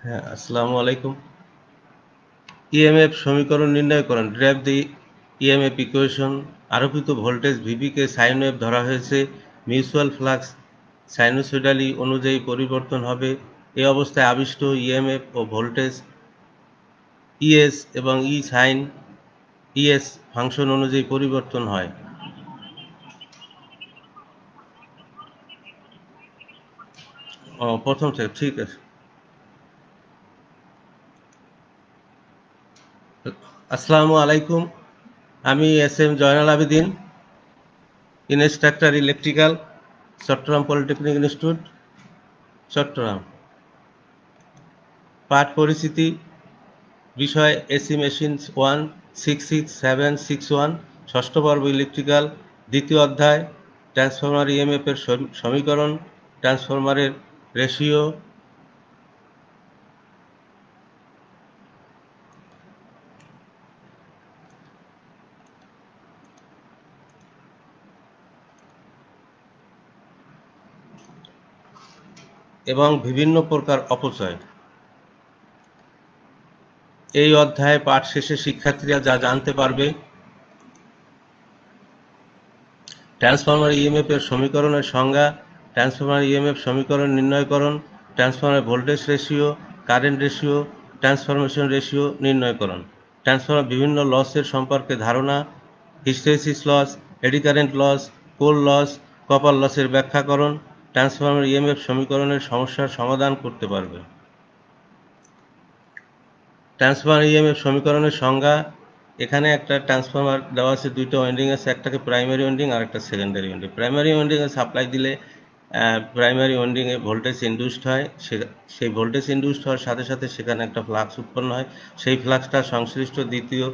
হ্যাঁ, আসসালামু আলাইকুম। ইএমএফ সমীকরণ নির্ণয় করুন। ডেরাইভ দি ইএমএফ ইকুয়েশন। আরোপিত ভোল্টেজ ভিবিকে সাইন ওয়েভ ধরা হয়েছে। মিউচুয়াল ফ্লাক্স সাইনুসয়েডালি অনুযায়ী পরিবর্তন হবে। এই অবস্থায় আবিষ্ট ইএমএফ ও ভোল্টেজ ইএস এবং ই সাইন ইএস ফাংশন অনুযায়ী পরিবর্তন হয়। প্রথম থেকে ঠিক আছে। আসসালামু আলাইকুম। আমি S M Zainal Abedin, instructor electrical, Chittagong polytechnic institute, Chittagong. পাঠ পরিচিতি বিষয় এসি মেশিন 166761, ষষ্ঠ পর্ব ইলেকট্রিক্যাল, দ্বিতীয় অধ্যায় ট্রান্সফরমার ইএমএফ এর সমীকরণ, ট্রান্সফরমারের রেশিও। এবং বিভিন্ন প্রকার অপচয়। এই অধ্যায়ে পাঠ শেষে শিক্ষার্থীরা যা জানতে পারবে: ট্রান্সফরমার ইএমএফ এর সমীকরণের সংজ্ঞা, ট্রান্সফরমার ইএমএফ সমীকরণ নির্ণয়করণ, transformer voltage ratio, current ratio, transformation ratio নির্ণয়করণ, ট্রান্সফরমার বিভিন্ন লসের সম্পর্কে ধারণা, hysteresis loss, eddy current loss, core loss, copper লসের ব্যাখ্যাকরণ। ট্রান্সফরমার ইএমএফ সমীকরণের সমস্যার সমাধান করতে পারবে। ট্রান্সফরমার ইএমএফ সমীকরণের সংজ্ঞা। এখানে একটা ট্রান্সফরমার দেওয়া আছে, দুইটা ওয়াইন্ডিং আছে, একটাকে প্রাইমারি ওয়াইন্ডিং আর একটা সেকেন্ডারি ওয়াইন্ডিং। প্রাইমারি ওয়াইন্ডিংয়ে সাপ্লাই দিলে প্রাইমারি ওয়াইন্ডিংয়ে ভোল্টেজ ইনডিউসড হয়। সেই ভোল্টেজ ইনডিউসড হওয়ার সাথে সাথে সেখানে একটা ফ্লাক্স উৎপন্ন হয়। সেই ফ্লাক্সটা সংশ্লিষ্ট দ্বিতীয়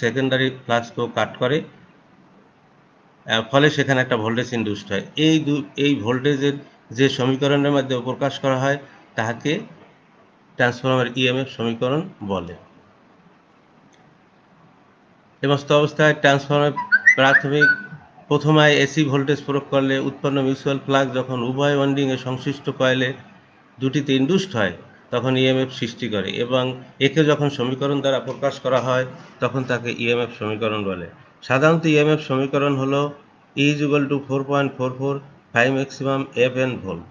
সেকেন্ডারি ফ্লাক্সকেও কাট করে, ফলে সেখানে একটা ভোল্টেজ ইনডিউসড হয়। এই ভোল্টেজের যে সমীকরণের মাধ্যমে প্রকাশ করা হয় তাহাকে ট্রান্সফরমার ইএমএফ সমীকরণ বলে। এমস্ত অবস্থায় ট্রান্সফরমার প্রাথমিক প্রথমায় এসি ভোল্টেজ প্রয়োগ করলে উৎপন্ন মিউচুয়াল ফ্লাক্স যখন উভয় ওয়াইন্ডিংয়ে সংশ্লিষ্ট কয়েলে দুটিতে ইনডিউসড হয় তখন ইএমএফ সৃষ্টি করে, এবং একে যখন সমীকরণ দ্বারা প্রকাশ করা হয় তখন তাকে ইএমএফ সমীকরণ বলে। সাধারণত ইএমএফ সমীকরণ হল E = 4.44 phi maximum F N volt.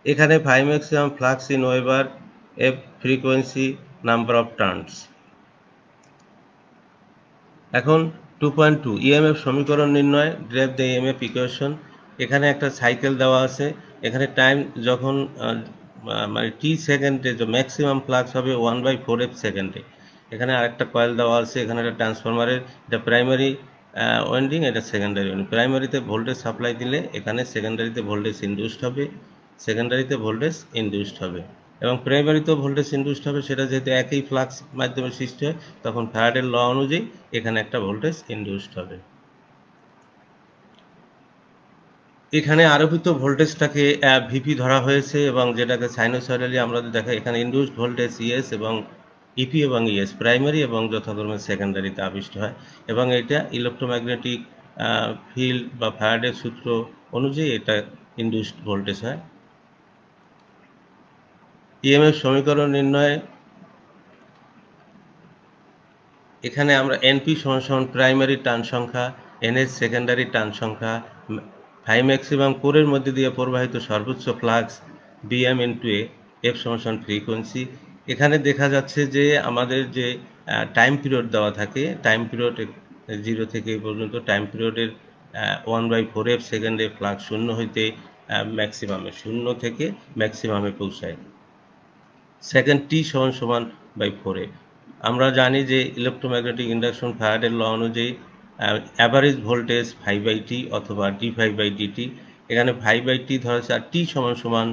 এখানে phi maximum flux in weber, F frequency, number of turns. এখন 2.2 ইএমএফ সমীকরণ নির্ণয়, ডেরাইভ দ্য ইএমএফ ইকুয়েশন। এখানে একটা সাইকেল দেওয়া আছে। এখানে টাইম যখন মানে টি সেকেন্ডে যে ম্যাক্সিমাম ফ্লাক্স হবে 1/4f সেকেন্ডে। এখানে আরেকটা কয়েল দেওয়া আছে। এখানে একটা ট্রান্সফরমারের, এটা প্রাইমারি ওয়াইন্ডিং, এটা সেকেন্ডারি ওয়াইন্ডিং। প্রাইমারিতে ভোল্টেজ সাপ্লাই দিলে এখানে সেকেন্ডারিতে ভোল্টেজ ইনডিউসড হবে, সেকেন্ডারিতে ভোল্টেজ ইনডিউসড হবে, এবং প্রাইমারিতেও ভোল্টেজ ইনডিউসড হবে। সেটা যেহেতু একই ফ্লাক্স মাধ্যমে সৃষ্টি হয় তখন ফ্যারাডের ল অনুযায়ী এখানে একটা ভোল্টেজ ইনডিউসড হবে। এখানে আরোপিত ভোল্টেজটাকে ভিপি ধরা হয়েছে, এবং যেটাকে সাইনোসয়েডালি আমরা দেখাই। এখানে ইনডিউসড ভোল্টেজ ইএস এবং ইপি এবং ইএস প্রাইমারি এবং যথাক্রমে সেকেন্ডারিতে আবিষ্ট হয়, এবং এটা ইলেকট্রোম্যাগনেটিক ফিল্ড বা ফ্যারাডের সূত্র অনুযায়ী এটা ইনডিউসড ভোল্টেজ হয়। ইএমএফ সমীকরণ নির্ণয়ে এখানে আমরা এনপি সমান প্রাইমারি টার্ন সংখ্যা, এনএস সেকেন্ডারি টার্ন সংখ্যা, ফাই ম্যাক্সিমাম কোরের মধ্যে দিয়ে প্রবাহিত সর্বোচ্চ ফ্লাক্স, বিএম ইন্টু এফ সমান ফ্রিকোয়েন্সি। এখানে দেখা যাচ্ছে যে আমাদের যে টাইম পিরিয়ড দেওয়া থাকে, টাইম পিরিয়ড 0 থেকে এই পর্যন্ত, টাইম পিরিয়ডের 1/4f সেকেন্ডে ফ্লাক্স শূন্য হইতে ম্যাক্সিমামে, শূন্য থেকে ম্যাক্সিমামে পৌঁছায়। সেকেন্ড টি সমান বাই 4f। আমরা জানি যে ইলেকট্রোম্যাগনেটিক ইন্ডাকশন ফ্যারাডের ল অনুযায়ী অ্যাভারেজ ভোল্টেজ 5/t অথবা d5/dt। এখানে 5/t ধরা হচ্ছে, আর টি সমান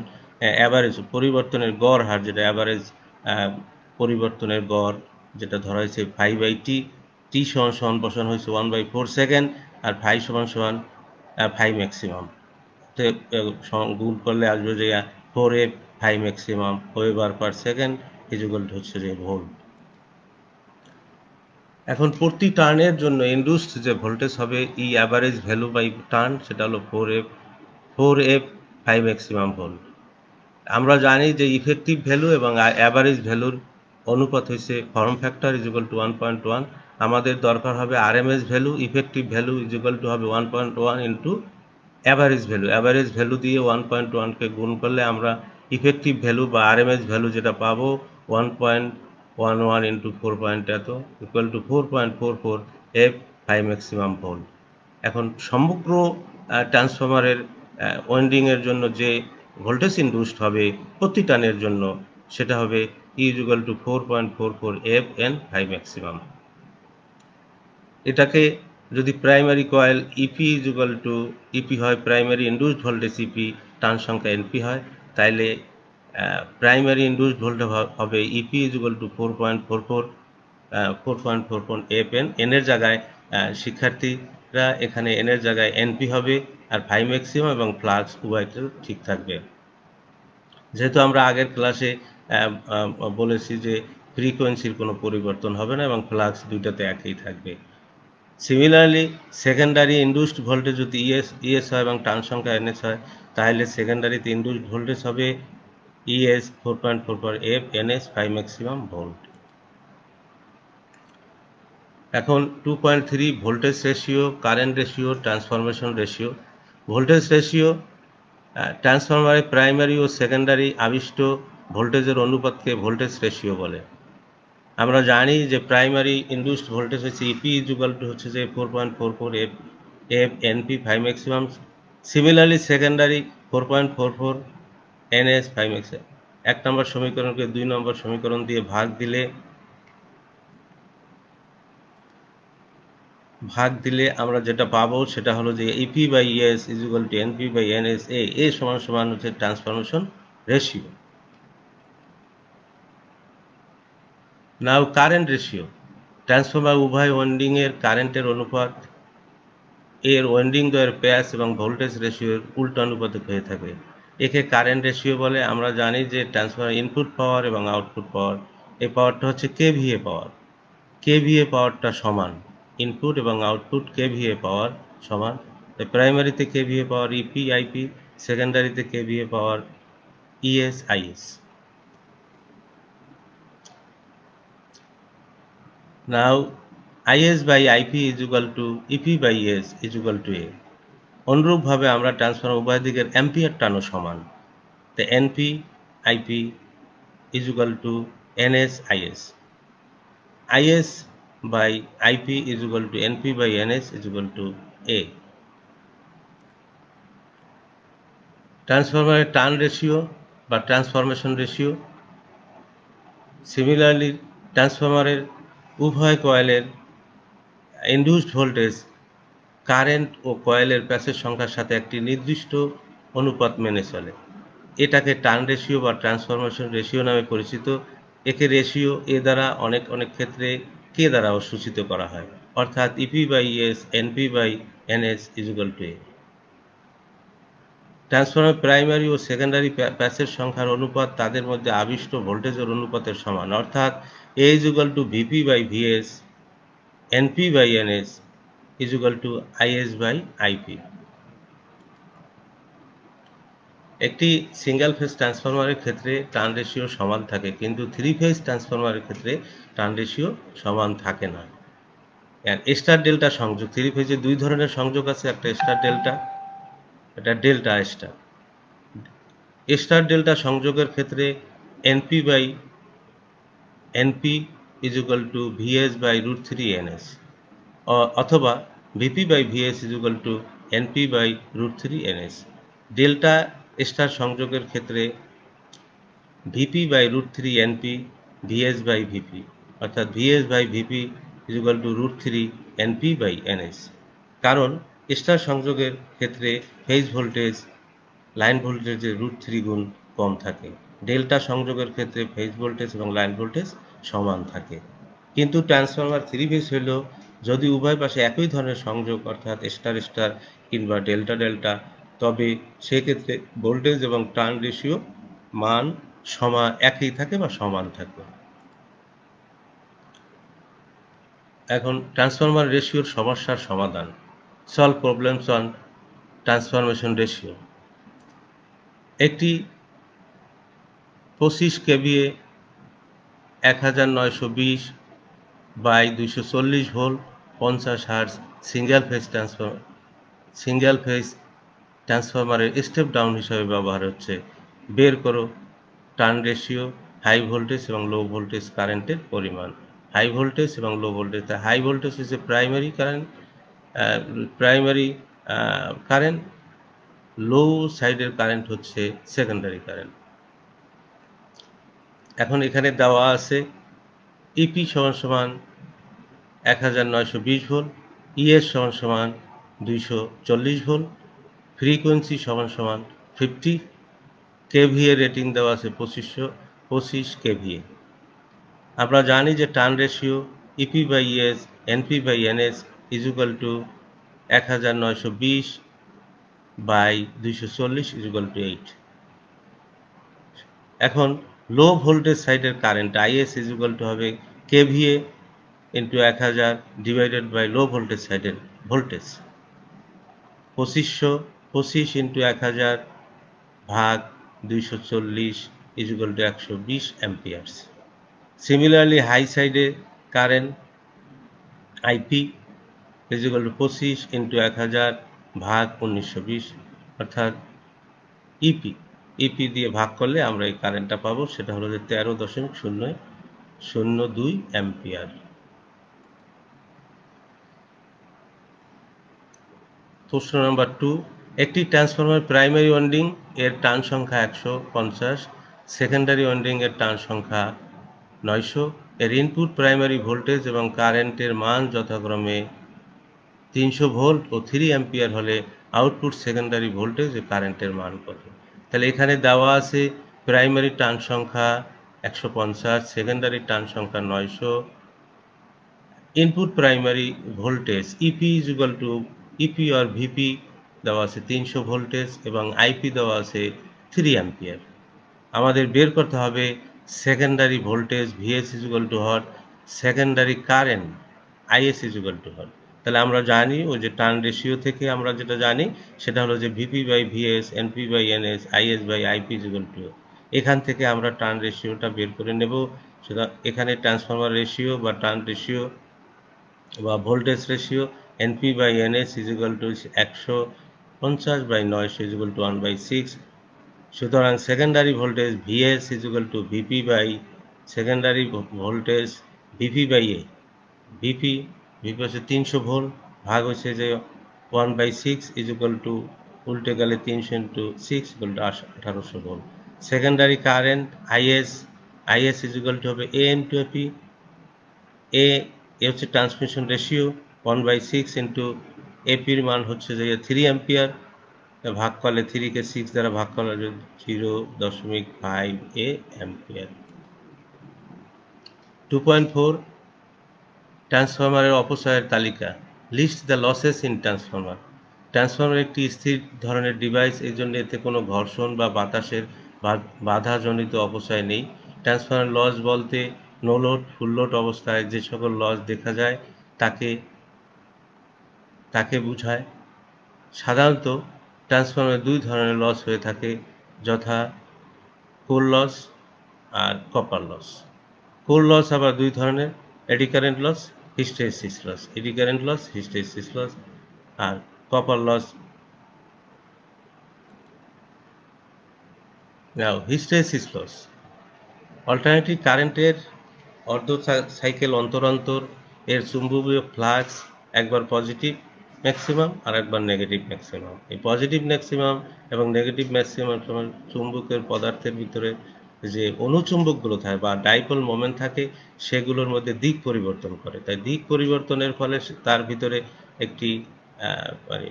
অ্যাভারেজ পরিবর্তনের গড় হার, যেটা অ্যাভারেজ পরিবর্তনের গড় যেটা ধরা হয়েছে 5/t। টি সমান বসানো হয়েছে 1/4 সেকেন্ড, আর ফাই সমান ফাই ম্যাক্সিমাম। গুণ করলে আসবে যে 4f phi maximum weber per second equal হচ্ছে যে ভোল্ট। এখন প্রতি টার্নের জন্য ইনডিউসড যে ভোল্টেজ হবে ই অ্যাভারেজ ভ্যালু বাই টার্ন, সেটা হলো 4f ফাই ম্যাক্সিমাম ভোল্ট। আমরা জানি যে ইফেক্টিভ ভ্যালু এবং অ্যাভারেজ ভ্যালুর অনুপাত হচ্ছে form factor is equal to 1.1। আমাদের দরকার হবে RMS value, effective value is equal to হবে 1.1 into average value. Average value দিয়ে 1.1কে গুণ করলে আমরা ইফেক্টিভ ভ্যালু বা আরএমএস ভ্যালু যেটা পাবো 1.11 ইন্টু 4 পয়েন্ট এত ইকুয়াল টু 4.44 এফ হাই ম্যাক্সিমাম ভোল্ট। এখন সমগ্র ট্রান্সফরমারের ওয়াইন্ডিংয়ের জন্য যে ভোল্টেজ ইনডিউসড হবে প্রতি টার্নের জন্য সেটা হবে E is equal to 4.44 F N phi maximum. এটাকে যদি primary coil EP is equal to EP হয়, primary induced voltage EP, turn সংখ্যা এনপি হয়, তাইলে প্রাইমারি ইনডিউসড ভোল্টেজ হবে EP is equal to 4.44 F N. এনের জায়গায় শিক্ষার্থীরা এখানে এনের জায়গায় এনপি হবে, আর ভাই ম্যাক্সিমাম এবং ফ্লাক্স উভয়টা ঠিক থাকবে। যেহেতু আমরা আগের ক্লাসে বলেছি যে ফ্রিকোয়েন্সির কোনো পরিবর্তন হবে না এবং ফ্লাক্স দুইটাতে একই থাকবে। সিমিলারলি সেকেন্ডারি ইনডিউসড ভোল্টেজ যদি ইএস হয় এবং টার্ন সংখ্যা এনএস হয়, তাহলে সেকেন্ডারিতে ইনডিউসড ভোল্টেজ হবে ES 4.44 F NS 5 maximum volt. এখন 2.3 voltage ratio, current ratio, transformation ratio. Voltage ratio ট্রান্সফরমারের প্রাইমারি ও সেকেন্ডারি আবিষ্ট ভোল্টেজের অনুপাতকে ভোল্টেজ রেশিও বলে। আমরা জানি যে প্রাইমারি ইনডিউসড ভোল্টেজ হচ্ছে ইপি ইজ ইকুয়াল টু হচ্ছে যে 4.44 F F NP 5 maximum. Similarly secondary 4.44 NS 5 maximum. 1 নম্বর সমীকরণকে 2 নম্বর সমীকরণ দিয়ে ভাগ দিলে আমরা যেটা পাবো সেটা হলো যে EP by ES is equal to NP by NS. A সমান সমান হচ্ছে transformation ratio. Now current ratio. Transformer উভয় ওয়াইন্ডিংয়ের কারেন্টের অনুপাত এর ওয়াইন্ডিং দ্বয়ের প্যাচ এবং ভোল্টেজ রেশিওর উল্টো অনুপাতে হয়ে থাকে। একে কারেন্ট রেশিও বলে। আমরা জানি যে ট্রান্সফরমার ইনপুট পাওয়ার এবং আউটপুট পাওয়ার, এই পাওয়ারটা হচ্ছে কেভিএ পাওয়ার। কেভিএ পাওয়ারটা সমান, ইনপুট এবং আউটপুট কেভিএ পাওয়ার সমান। প্রাইমারিতে কেভিএ পাওয়ার ইপি আইপি, সেকেন্ডারিতে KVA power ES IS. Now IS by IP is equal to EP by S is equal to A। অনুরূপভাবে আমরা ট্রান্সফরমার উভয় দিকের অ্যাম্পিয়ার টানও সমান। তো NP IP is equal to NS IS। IS by IP is equal to NP by NS is equal to A। ট্রান্সফরমারের turn ratio বা transformation ratio. Similarly ট্রান্সফরমারের উভয় কয়েলের ইনডিউসড ভোল্টেজ কারেন্ট ও কয়েলের প্যাচের সংখ্যার সাথে একটি নির্দিষ্ট অনুপাত মেনে চলে। এটাকে টার্ন রেশিও বা ট্রান্সফরমেশন রেশিও নামে পরিচিত। একে রেশিও এ দ্বারা অনেক ক্ষেত্রে কে দ্বারাও সূচিত করা হয়, অর্থাৎ EP by S NP by NS is equal to A. Transformer primary ও সেকেন্ডারি প্যাচের সংখ্যার অনুপাত তাদের মধ্যে আবিষ্ট ভোল্টেজের অনুপাতের সমান, অর্থাৎ A is equal to VP by VS NP by NS is equal to IS by IP। একটি সিঙ্গেল ফেজ ট্রান্সফরমারের ক্ষেত্রে টার্ন রেশিও সমান থাকে, কিন্তু 3 ফেজ ট্রান্সফরমারের ক্ষেত্রে টার্ন রেশিও সমান থাকে না। স্টার ডেল্টা সংযোগ, 3 ফেজে দুই ধরনের সংযোগ আছে, একটা স্টার ডেল্টা, এটা ডেল্টা স্টার। স্টার ডেল্টা সংযোগের ক্ষেত্রে NP by NP is equal to VS by √3 NS, অথবা VP by VS is equal to NP by √3 NS. Delta star সংযোগের ক্ষেত্রে VP by √3 NP VS by VP, অর্থাৎ VS by VP is equal to √3 NP by NS. কারণ star সংযোগের ক্ষেত্রে phase voltage line ভোল্টেজের √3 গুণ কম থাকে। ডেল্টা সংযোগের ক্ষেত্রে ফেজ ভোল্টেজ এবং লাইন ভোল্টেজ সমান থাকে। কিন্তু ট্রান্সফরমার 3 ফেজ হলেও যদি উভয় পাশে একই ধরনের সংযোগ, অর্থাৎ স্টার স্টার কিংবা ডেল্টা ডেল্টা, তবে সেক্ষেত্রে ভোল্টেজ এবং টার্ন রেশিও মান একই থাকে বা সমান থাকে। এখন ট্রান্সফরমার রেশিওর সমস্যার সমাধান, solve problems on transformation ratio. একটি 25 KVA 1920/240 volt 50 hertz single phase ট্রান্সফরমারের স্টেপ ডাউন হিসাবে ব্যবহার হচ্ছে। বের করো টার্ন রেশিও, হাই ভোল্টেজ এবং লো ভোল্টেজ কারেন্টের পরিমাণ। হাই ভোল্টেজ এবং লো ভোল্টেজ, হাই ভোল্টেজ হচ্ছে প্রাইমারি কারেন্ট, লো সাইডের কারেন্ট হচ্ছে সেকেন্ডারি কারেন্ট। এখন এখানে দেওয়া আছে ইপি সমান 1920 ভোল্ট, ইএস সমান 240 ভোল্ট, ফ্রিকোয়েন্সি সমান 50 কেভিএ, রেটিং দেওয়া আছে 25 কেভিএ। আমরা জানি যে turn ratio EP ES NP NS is equal to 1920/240 is equal to 8। এখন লো ভোল্টেজ সাইডের current IS is equal to হবে KVA into 1000 divided by low voltage সাইডের ভোল্টেজ। 25 ইন্টু 1000 ভাগ 240 is equal to 120 amperes. Similarly high সাইডে current IP is equal to 25 into 1000 ভাগ 1920, অর্থাৎ E P দিয়ে ভাগ করলে আমরা এই কারেন্টটা পাবো, সেটা হলো যে 13.002 অ্যাম্পিয়ার। প্রশ্ন নাম্বার 2, একটি ট্রান্সফরমার প্রাইমারি ওয়াইন্ডিং এর টার্ন সংখ্যা 150, সেকেন্ডারি ওয়াইন্ডিং এর টার্ন সংখ্যা 900, এর ইনপুট প্রাইমারি ভোল্টেজ এবং কারেন্টের মান যথাক্রমে 300 ভোল্ট ও 3 অ্যাম্পিয়ার হলে আউটপুট সেকেন্ডারি ভোল্টেজ ও কারেন্টের মান কত? তাহলে এখানে দেওয়া আছে প্রাইমারি টার্ন সংখ্যা 150, সেকেন্ডারি টার্ন সংখ্যা 900, input primary voltage EP is equal to EP আর ভিপি দেওয়া আছে 300 ভোল্টেজ এবং আইপি দেওয়া আছে 3 অ্যাম্পিয়ার। আমাদের বের করতে হবে secondary voltage VS is equal to হট, secondary current IS is equal to হট। তাহলে আমরা জানি ওই যে টার্ন রেশিও থেকে আমরা যেটা জানি সেটা হলো যে ভিপি/ভিএস এনপি/এনএস আইএস/আইপি ইজ ইকুয়াল টু, এখান থেকে আমরা টার্ন রেশিওটা বের করে নেব। সেটা এখানে ট্রান্সফরমার রেশিও বা টার্ন রেশিও বা voltage ratio NP NS is equal to 150/900 is equal to 1/6। সুতরাং secondary voltage VS is equal to secondary voltage VP A, VP হচ্ছে 300 ভোল্ট, ভাগ হচ্ছে যে 1/6 ইজ ইকুয়াল টু, উল্টে গেলে 300 into 6 equal to 1800 volt. Secondary current IS is equal to হবে এ into AP, এ হচ্ছে transmission ratio 1/6 into এপির মান হচ্ছে যে 3 অ্যাম্পিয়ার, ভাগ করলে 3 কে 6 দ্বারা ভাগ করলে 0.5 অ্যাম্পিয়ার। 2.4 ট্রান্সফরমারের অপচয়ের তালিকা। List the losses in transformer. Transformer একটি স্থির ধরনের ডিভাইস, এই জন্য এতে কোনো ঘর্ষণ বা বাতাসের বাধাজনিত অপচয় নেই। ট্রান্সফরমার লস বলতে নো লোড, ফুল লোড অবস্থায় যে সকল লস দেখা যায় তাকে বোঝায়। সাধারণত ট্রান্সফরমারে 2 ধরনের লস হয়ে থাকে, যথা কোর লস আর কপার লস। কোর লস আবার 2 ধরনের, eddy current loss, hysteresis loss. Eddy current loss, hysteresis loss. আর copper loss, hysteresis loss alternating কারেন্টের অর্ধ সাইকেল অন্তর অন্তর এর চুম্বকীয় ফ্লাক্স একবার পজিটিভ ম্যাক্সিমাম আর একবার নেগেটিভ ম্যাক্সিমাম। এই পজিটিভ ম্যাক্সিমাম এবং নেগেটিভ ম্যাক্সিমাম সময় চুম্বকের পদার্থের ভিতরে যে অনুচুম্বকগুলো থাকে বা ডাইপোল মোমেন্ট থাকে সেগুলোর মধ্যে দিক পরিবর্তন করে। তাই দিক পরিবর্তনের ফলে তার ভিতরে একটি মানে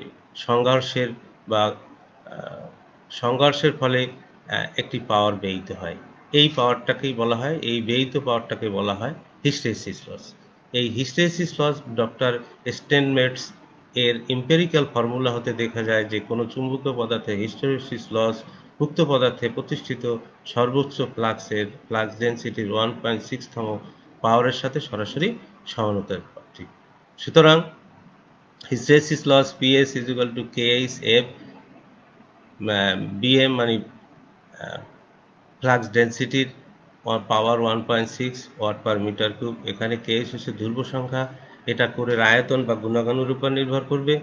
সংঘর্ষের ফলে একটি পাওয়ার ব্যয়িত হয়। এই ব্যয়িত পাওয়ারটাকে বলা হয় হিস্টেরেসিস লস। এই হিস্টেরেসিস লস ডক্টর স্টেনমেটস এর এম্পিরিক্যাল ফর্মুলা হতে দেখা যায় যে কোনো চুম্বকীয় পদার্থে হিস্টেরেসিস লস উক্ত পদার্থে প্রতিষ্ঠিত সর্বোচ্চ ফ্লাক্স ডেনসিটির 1.6তম পাওয়ারের সাথে সরাসরি সমানুপাতিক। সুতরাং hysteresis loss PS is equal to KH F BM মানে ফ্লাক্স ডেন্সিটির power 1.6 watt per metre cube. এখানে কেএস হচ্ছে ধ্রুব সংখ্যা, এটা কোরের আয়তন বা গুণাগুণের উপর নির্ভর করবে,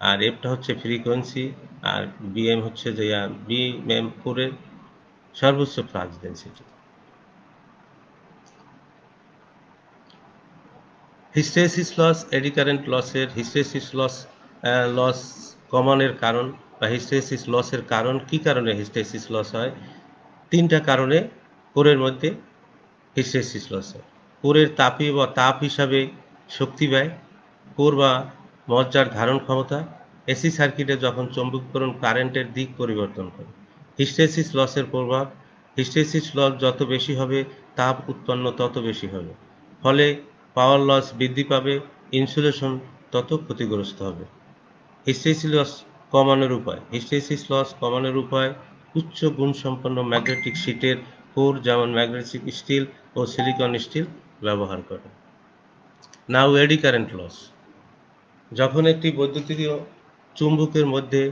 আর এফটা হচ্ছে ফ্রিকোয়েন্সি, আর বিএম হচ্ছে যে বিএম কোরের সর্বোচ্চ flux density. Hysteresis loss, eddy current লসের হিস্টেরিসিস লস কমনের কারণ বা হিস্টেরিসিস লসের কারণ, কি কারণে হিস্টেরিসিস লস হয়? তিনটা কারণে কোরের মধ্যে হিস্টেরিসিস লস হয়। কোরের তাপ হিসাবে শক্তি ব্যয়, কোর বা মজ্জার ধারণ ক্ষমতা, এসি সার্কিটে যখন চৌম্বকীকরণ কারেন্টের দিক পরিবর্তন করে। হিস্টেরিসিস লসের প্রভাব, হিস্টেরিসিস লস যত বেশি হবে তাপ উৎপন্ন তত বেশি হবে, ফলে পাওয়ার লস বৃদ্ধি পাবে, ইনসুলেশন তত ক্ষতিগ্রস্ত হবে। হিস্টেরিসিস লস কমানোর উপায়, হিস্টেরিসিস লস কমানোর উপায় উচ্চ গুণসম্পন্ন ম্যাগনেটিক শীটের কোর যেমন ম্যাগনেটিক স্টিল ও সিলিকন স্টিল ব্যবহার করে। নাও এডি কারেন্ট লস, যখন একটি বৈদ্যুতিক চুম্বকের মধ্যে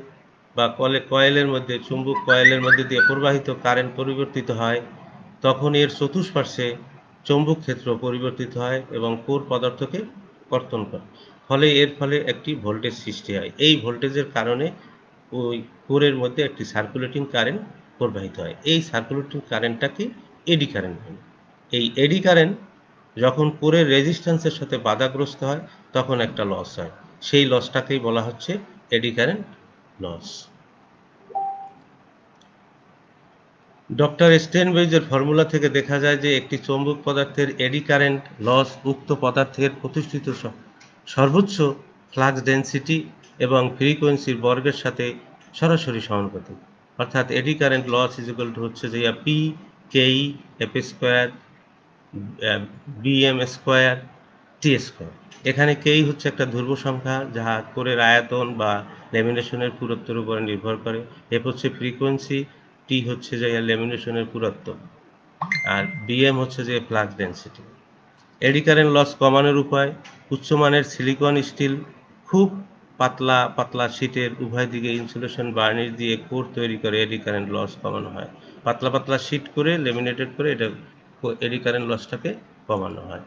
বা কয়েলের মধ্যে চুম্বক কয়েলের মধ্যে দিয়ে প্রবাহিত কারেন্ট পরিবর্তিত হয়, তখন এর চতুষ্পার্শ্বে চৌম্বক ক্ষেত্র পরিবর্তিত হয় এবং কোর পদার্থকে কর্তন করে, এর ফলে একটি ভোল্টেজ সৃষ্টি হয়। এই ভোল্টেজের কারণে ওই কোরের মধ্যে একটি সার্কুলেটিং কারেন্ট প্রবাহিত হয়। এই সার্কুলেটিং কারেন্টটাকে এডি কারেন্ট বলে। এই এডি কারেন্ট যখন কোরের রেজিস্ট্যান্সের সাথে বাধাগ্রস্ত হয় তখন একটা লস হয়, সেই লসটাকেই বলা হচ্ছে এডি কারেন্ট লস। ডক্টর স্টেনবেইজের ফর্মুলা থেকে দেখা যায় যে একটি চৌম্বক পদার্থের এডি কারেন্ট লস উক্ত পদার্থের প্রতিষ্ঠিত সর্বোচ্চ ফ্লাক্স ডেন্সিটি এবং ফ্রিকোয়েন্সির বর্গের সাথে সরাসরি সমানুপাতিক। অর্থাৎ eddy current loss is equal to হচ্ছে যে P KE F square BM square T square. এখানে কেই হচ্ছে একটা ধ্রুব সংখ্যা যা কোরের আয়তন বা ল্যামিনেশনের পুরুত্বের উপরে নির্ভর করে, এফ হচ্ছে ফ্রিকোয়েন্সি, টি হচ্ছে যে ল্যামিনেশনের পুরুত্ব, আর বিএম হচ্ছে যে flux density. Eddy current loss কমানোর উপায়, উচ্চমানের সিলিকন স্টিল খুব পাতলা পাতলা শীটের উভয় দিকে ইনসুলেশন বার্নিশ দিয়ে কোর তৈরি করে এডি কারেন্ট লস কমানো হয়। পাতলা পাতলা শীট করে লেমিনেটেড করে এটা এডি কারেন্ট লসটাকে কমানো হয়।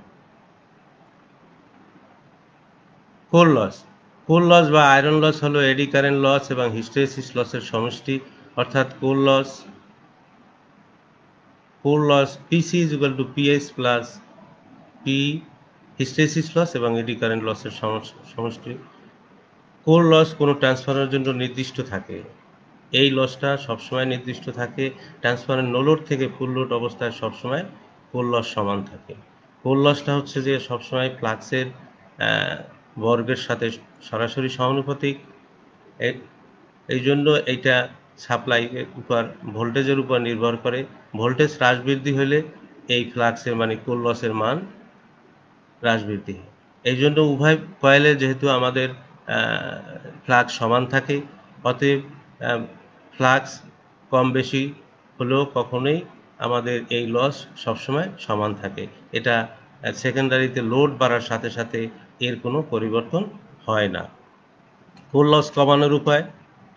কোর লস, কোর লস বা আয়রন লস হলো এডি কারেন্ট লস এবং হিস্টেরিসিস লসের সমষ্টি। অর্থাৎ core loss PC is equal to PS plus P hysteresis loss এবং এডি কারেন্ট লসের সমষ্টি। কোর লস কোনো ট্রান্সফরমারের জন্য নির্দিষ্ট থাকে, এই লসটা সবসময় নির্দিষ্ট থাকে। ট্রান্সফরমার নো লোড থেকে ফুল লোড অবস্থায় সবসময় কোর লস সমান থাকে। কোর লসটা হচ্ছে যে সবসময় ফ্লাক্সের বর্গের সাথে সরাসরি সমানুপাতিক। এই জন্য এইটা সাপ্লাইয়ের উপর ভোল্টেজের উপর নির্ভর করে। ভোল্টেজ হ্রাস বৃদ্ধি হলে এই ফ্লাক্সের মানে কোর লসের মান হ্রাস বৃদ্ধি হয়। এই জন্য উভয় কয়েলে যেহেতু আমাদের ফ্লাক্স সমান থাকে, অতএব ফ্লাক্স কম বেশি হলেও কখনোই আমাদের এই লস সবসময় সমান থাকে। এটা সেকেন্ডারিতে লোড বাড়ার সাথে সাথে এর কোনো পরিবর্তন হয় না। কোর লস কমানোর উপায়,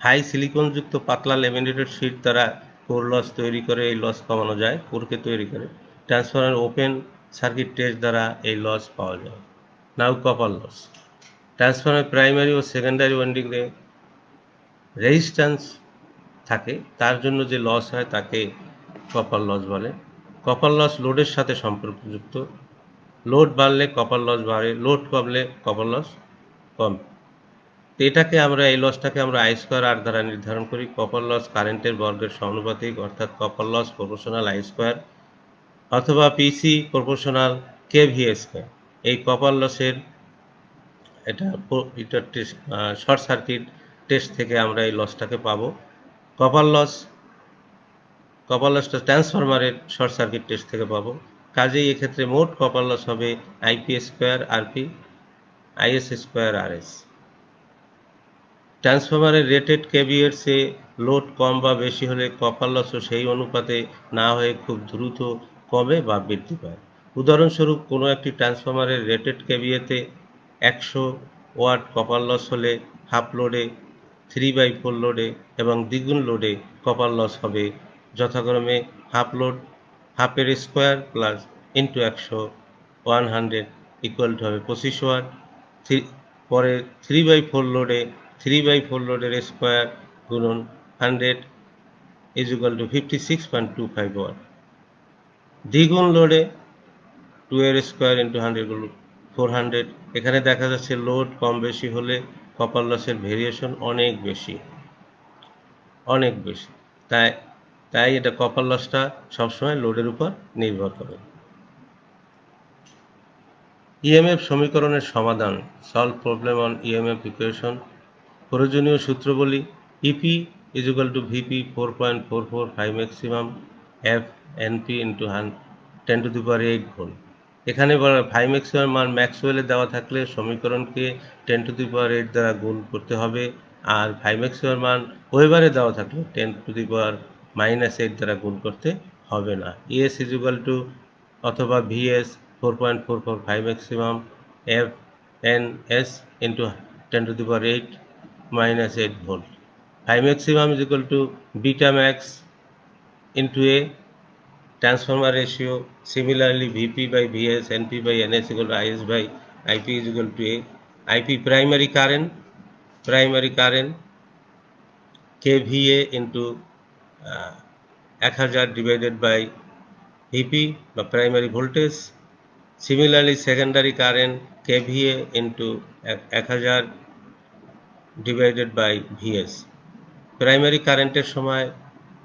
হাই সিলিকনযুক্ত পাতলা ল্যামিনেটেড শীট দ্বারা কোর লস তৈরি করে এই লস কমানো যায়, কোরকে তৈরি করে। ট্রান্সফরমার ওপেন সার্কিট টেস্ট দ্বারা এই লস পাওয়া যায়। নাও কপার লস, ট্রান্সফরমার প্রাইমারি ও সেকেন্ডারি ওয়াইন্ডিংয়ে রেজিস্ট্যান্স থাকে, তার জন্য যে লস হয় তাকে কপার লস বলে। কপার লস লোডের সাথে সম্পর্কযুক্ত, লোড বাড়লে কপার লস বাড়ে, লোড কমলে কপার লস কম। এটাকে আমরা এই লসটাকে আমরা আই স্কোয়ার আর দ্বারা নির্ধারণ করি। কপার লস কারেন্টের বর্গের সমানুপাতিক, অর্থাৎ copper loss proportional I square অথবা PC proportional K V square. এই কপার লসের এটা শর্ট সার্কিট টেস্ট থেকে আমরা এই লসটাকে পাবো। কপার লসটা ট্রান্সফরমারের শর্ট সার্কিট টেস্ট থেকে পাবো। কাজেই এক্ষেত্রে মোট কপার লস হবে IP square RP is square RS. ট্রান্সফরমারের রেটেড কেভিএর চেয়ে লোড কম বা বেশি হলে কপার লসও সেই অনুপাতে না হয়ে খুব দ্রুত কমে বা বৃদ্ধি পায়। উদাহরণস্বরূপ কোনো একটি ট্রান্সফরমারের রেটেড কেভিএতে 100 ওয়াট কপার লস হলে হাফ লোডে 3/4 লোডে এবং দ্বিগুণ লোডে কপার লস হবে যথাক্রমে হাফ লোড হাফের square plus into 100 equal to হবে 25 ওয়াট। পরে 3/4 লোডে 3/4 লোডের স্কোয়ার গুণন 100 ইজ ইকুয়াল টু 56.25 ওয়াট। দ্বিগুণ লোডে 2 এর স্কোয়ার ইন্টু 100 গুণ 400। এখানে দেখা যাচ্ছে লোড কম বেশি হলে কপার লসের ভেরিয়েশন অনেক বেশি, অনেক বেশি। তাই এটা কপার লসটা সবসময় লোডের উপর নির্ভর করে। ইএমএফ সমীকরণের সমাধান, solve problem on EMF equation. প্রয়োজনীয় সূত্র বলি, EP is equal to VP 4.44 phi maximum F NP into 10⁸ volt. এখানে হাই ম্যাক্সিমাম মান ম্যাক্সওয়েলে দেওয়া থাকলে সমীকরণকে 10⁸ দ্বারা গুণ করতে হবে, আর হাই ম্যাক্সিমাম মান ওয়েবারে দেওয়া থাকলে 10⁻⁻8 দ্বারা গুণ করতে হবে না। ইএস ইজ ইকুয়াল টু অথবা VS 4.44 phi maximum F N S into 10⁻⁸ volt. High maximum is equal to beta max into a transformer ratio. Similarly, Vp by Vs, Np by Ns equal to Is by Ip is equal to a. Ip primary current kVA into 1000 divided by Vp বা primary voltage. Similarly, secondary current kVA into 1000 divided by Vs. Primary কারেন্টের সময়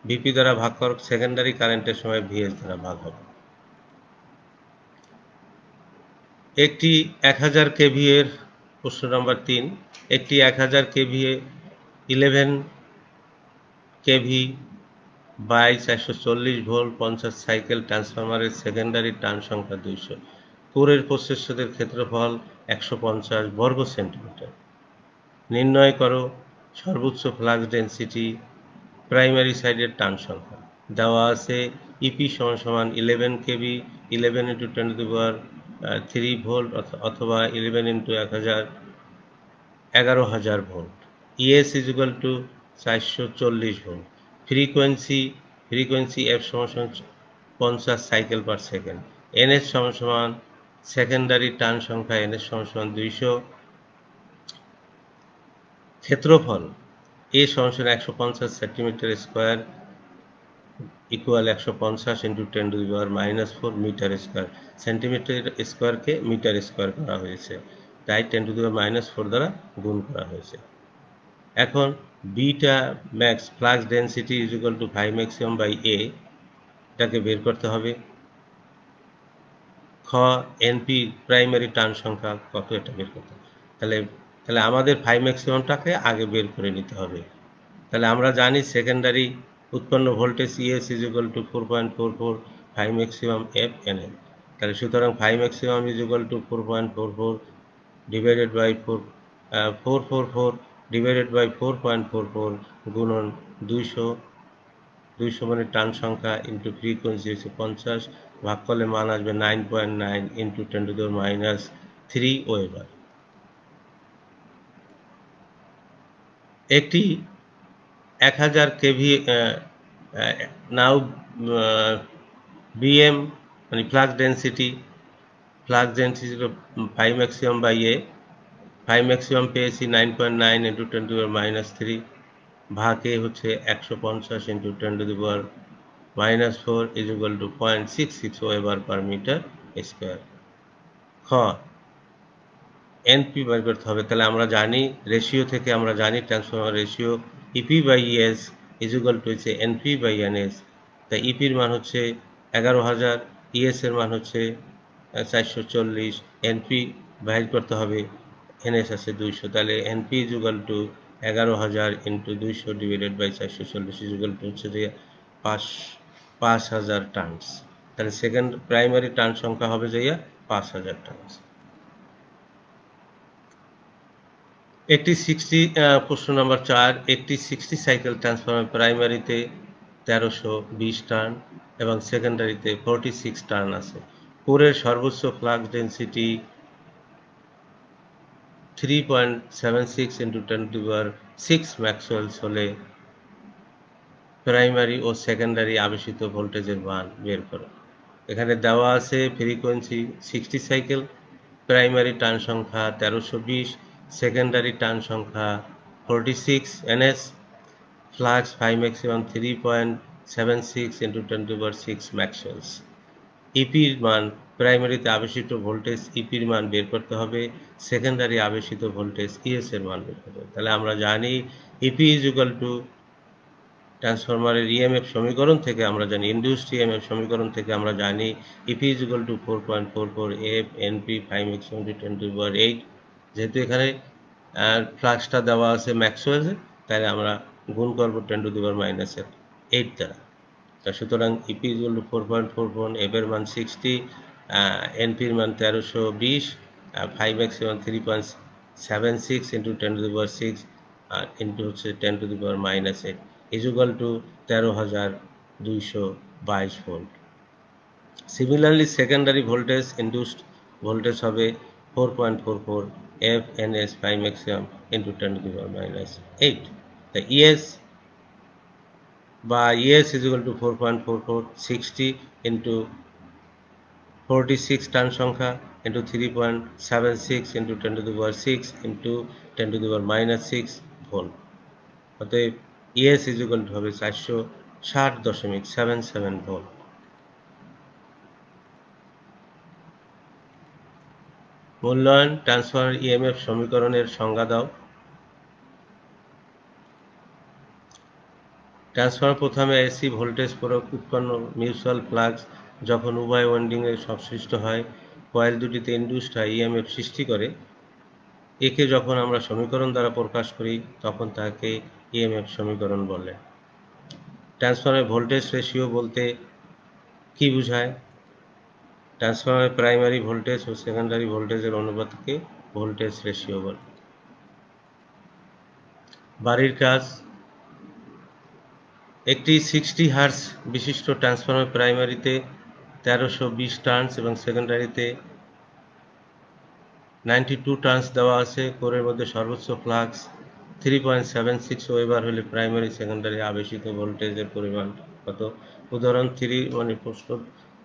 VP দ্বারা ভাগ কর, secondary কারেন্টের সময় VS দ্বারা ভাগ হবে। একটি 1000 কেভিএ এর প্রশ্ন নম্বর 3, একটি 1000 KVA 11 KV by 440 volt 50 cycle ট্রান্সফরমারের সেকেন্ডারি টার্ন সংখ্যা 200। কোরের প্রস্থচ্ছেদের ক্ষেত্রফল 150 বর্গ সেন্টিমিটার। নির্ণয় করো সর্বোচ্চ ফ্লাক্স ডেনসিটি প্রাইমারি সাইডের টার্ন সংখ্যা। দেওয়া আছে ইপি সমান 11 কেভি 11 ইন্টু 10⁻³ ভোল্ট অথবা 11 into 1000 11,000 volt. ES is equal to 440 volt. Frequency F সমান 50 সাইকেল পার সেকেন্ড। এনএস সমান সেকেন্ডারি টার্ন সংখ্যা এনএস সমান 200। ক্ষেত্রফল এ সমান 150 centimetre square equal 150 into 10⁻⁻4 metre square. Centimetre স্কোয়ারকে মিটার স্কোয়ার করা হয়েছে, তাই 10⁻⁻4 দ্বারা গুণ করা হয়েছে। এখন beta max flux density is equal to phi maximum by A, এটাকে বের করতে হবে। খ এনপি প্রাইমারি টার্ন সংখ্যা কত, এটা বের করতে হবে। তাহলে আমাদের ভাই ম্যাক্সিমামটাকে আগে বের করে নিতে হবে। তাহলে আমরা জানি সেকেন্ডারি উৎপন্ন voltage ES is equal to 4.44 phi maximum F N A. তাহলে সুতরাং phi maximum is equal to 4.44 divided by 444 divided by 4.44 গুণন 200 মানে টার্ন সংখ্যা ইন্টু ফ্রিকোয়েন্সি হচ্ছে 50, ভাগ করলে মান আসবে 9.9 ইন্টু 10⁻³ ওয়েবার। একটি 1000 কেভি নাও বিএম মানে ফ্লাক্স ডেন্সিটি ভাই ম্যাক্সিমাম বাই এ। ভাই ম্যাক্সিমাম পেয়েছি 9.9 ইন্টু 10⁻³ ভাগ এ হচ্ছে 150 into 10⁻⁻4 is equal to 0.66 weber per metre square. খ এনপি বের করতে হবে। তাহলে আমরা জানি রেশিও থেকে আমরা জানি transformer ratio EP by ES is equal to হচ্ছে এনপি বাই এনএস। তাই ইপির মান হচ্ছে 11,000, ইএস এর মান হচ্ছে 440, এনপি বাইর করতে হবে, এনএস আছে 200। তাহলে NP is equal to 11,000 into 200 divided by 440 is equal to হচ্ছে যে 5,000 টার্নস। তাহলে সেকেন্ড প্রাইমারি টার্ন সংখ্যা হবে যে 5,000 টার্নস। একটি প্রশ্ন নম্বর 4, একটি 60 সাইকেল ট্রান্সফরমার প্রাইমারিতে 1320 টার্ন এবং সেকেন্ডারিতে 46 টার্ন আছে। কোরের সর্বোচ্চ ফ্লাক্স ডেনসিটি 3.76 ইন্টু 10⁻6 ম্যাক্সওয়েলস হলে প্রাইমারি ও সেকেন্ডারি আবেশিত ভোল্টেজের মান বের করো। এখানে দেওয়া আছে ফ্রিকোয়েন্সি 60 সাইকেল, প্রাইমারি টার্ন সংখ্যা 1320, সেকেন্ডারি টার্ন সংখ্যা 46 ns, ফ্লাক্স 5 ম্যাক্সিমাম 3.76 × 10⁶ ম্যাক্সওয়েলস। ইপির মান, প্রাইমারিতে আবেশিত ভোল্টেজ ইপির মান বের করতে হবে, সেকেন্ডারি আবেশিত ভোল্টেজ ইএস এর মান বের করতে হবে। তাহলে আমরা জানি ইপি ইজ ইকুয়াল টু ট্রান্সফরমারের ইএমএফ সমীকরণ থেকে আমরা জানি, ইনডিউসড ইএমএফ সমীকরণ থেকে আমরা জানি EP is equal to 4.44 F NP 5 maximum 10⁸, যেহেতু এখানে ফ্লাক্সটা দেওয়া আছে ম্যাক্সওয়েলসে, তাই আমরা গুণ করবো 10⁻⁸ দ্বারা। সুতরাং EP is equal to 4.44, F এর মান 60, এনপির মান 1320, 5 ম্যাক্সিমাম 3.76 × 10⁶, আর ইন্টু হচ্ছে 10⁻⁸ is equal two 13,222 volt. Similarly secondary voltage, induced voltage হবে 4.44 এফ এনএস 5 ম্যাক্সিমাম ইন্টু 10⁻⁸। তা ইএস বা ES is equal to 4.44, 60 into 46 turn সংখ্যা into 3.76 into 10⁶ into 10⁻⁻6 ভোল্ট। অতএব ES is equal to হবে 460.77 ভোল্ট। মূল্যায়ন, transformer EMF সমীকরণের সংজ্ঞা দাও। ট্রান্সফরমার প্রথমে এসি ভোল্টেজ প্রয়োগ উৎপন্ন মিউচুয়াল ফ্লাক্স যখন উভয় ওয়াইন্ডিংয়ে সংশ্লিষ্ট হয়, কয়েল দুটিতে ইনডিউসড হয় ইএমএফ সৃষ্টি করে। একে যখন আমরা সমীকরণ দ্বারা প্রকাশ করি তখন তাকে ইএমএফ সমীকরণ বলে। ট্রান্সফরমারের ভোল্টেজ রেশিও বলতে কি বোঝায়? ট্রান্সফরমারের প্রাইমারি ভোল্টেজ ও সেকেন্ডারি ভোল্টেজের অনুপাতকে ভোল্টেজ রেশিও বলে। বাড়ির কাজ। একটি 60 হার্জ বিশিষ্ট ট্রান্সফরমার প্রাইমারিতে 1320 টার্নস এবং সেকেন্ডারিতে 92 টার্নস দেওয়া আছে। কোরের মধ্যে সর্বোচ্চ ফ্লাক্স 3.76 ওয়েবার হলে প্রাইমারি সেকেন্ডারি আবেশিত ভোল্টেজের পরিমাণ কত? উদাহরণ 3 মানে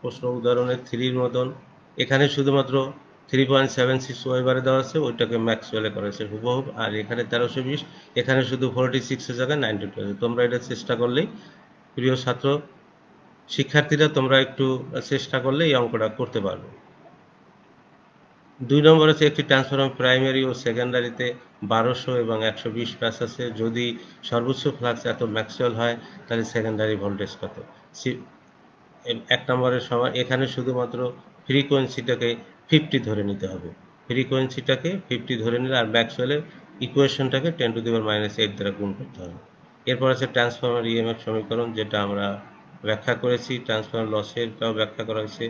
প্রশ্ন উদাহরণের 3 মতন এখানে শুধুমাত্র 3.76 ওয়েবারে দেওয়া আছে, ওইটাকে ম্যাক্সওয়েলে করেছে হুবহু। আর এখানে 1320, এখানে শুধু 46 এর জায়গায় 92 আছে। তোমরা এটা চেষ্টা করলেই, প্রিয় ছাত্র শিক্ষার্থীরা, তোমরা একটু চেষ্টা করলে এই অঙ্কটা করতে পারবে। 2 নম্বর হচ্ছে একটি ট্রান্সফরমার প্রাইমারি ও সেকেন্ডারিতে 1200 এবং 120 প্যাচ আছে। যদি সর্বোচ্চ ফ্লাক্স এত ম্যাক্সওয়েল হয় তাহলে সেকেন্ডারি ভোল্টেজ কত? 1 নম্বরের সময় এখানে শুধুমাত্র ফ্রিকোয়েন্সিটাকে 50 ধরে নিতে হবে। ফ্রিকোয়েন্সিটাকে 50 ধরে নিলে আর ম্যাক্সওয়েলের ইকুয়েশনটাকে 10⁻⁸ দ্বারা গুণ করতে হবে। এরপর আছে ট্রান্সফরমার ইএমএফ সমীকরণ, যেটা আমরা ব্যাখ্যা করেছি। ট্রান্সফরমার লসেরটাও ব্যাখ্যা করা হয়েছে।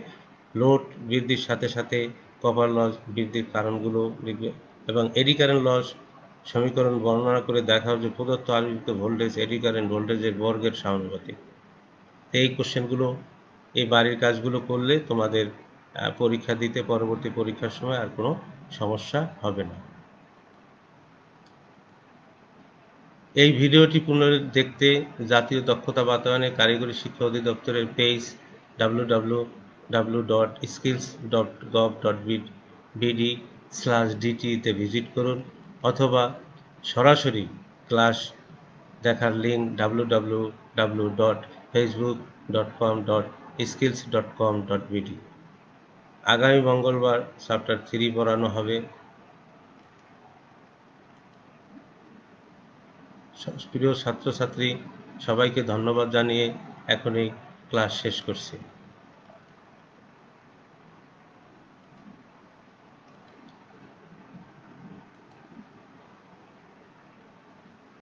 লোড বৃদ্ধির সাথে সাথে কপার লস বৃদ্ধির কারণগুলো এবং এডি কারেন্ট লস সমীকরণ বর্ণনা করে দেখা যে প্রদত্ত আলোচিত ভোল্টেজ এডি কারেন্ট ভোল্টেজের বর্গের সমানুপাতিক। এই কোশ্চেনগুলো, এই বাড়ির কাজগুলো করলে তোমাদের পরীক্ষা দিতে পরবর্তী পরীক্ষার সময় আর কোনো সমস্যা হবে না। এই ভিডিওটি পুনরায় দেখতে জাতীয় দক্ষতা বাতায়নে কারিগরি শিক্ষা অধিদপ্তরের পেজ www.skills.gov.bd/dt তে ভিজিট করুন, অথবা সরাসরি ক্লাস দেখার লিঙ্ক www.facebook.com.skills.com.bd। আগামী মঙ্গলবার চ্যাপ্টার 3 পড়ানো হবে। প্রিয় ছাত্রছাত্রী, সবাইকে ধন্যবাদ জানিয়ে এখন এই ক্লাস শেষ করছি।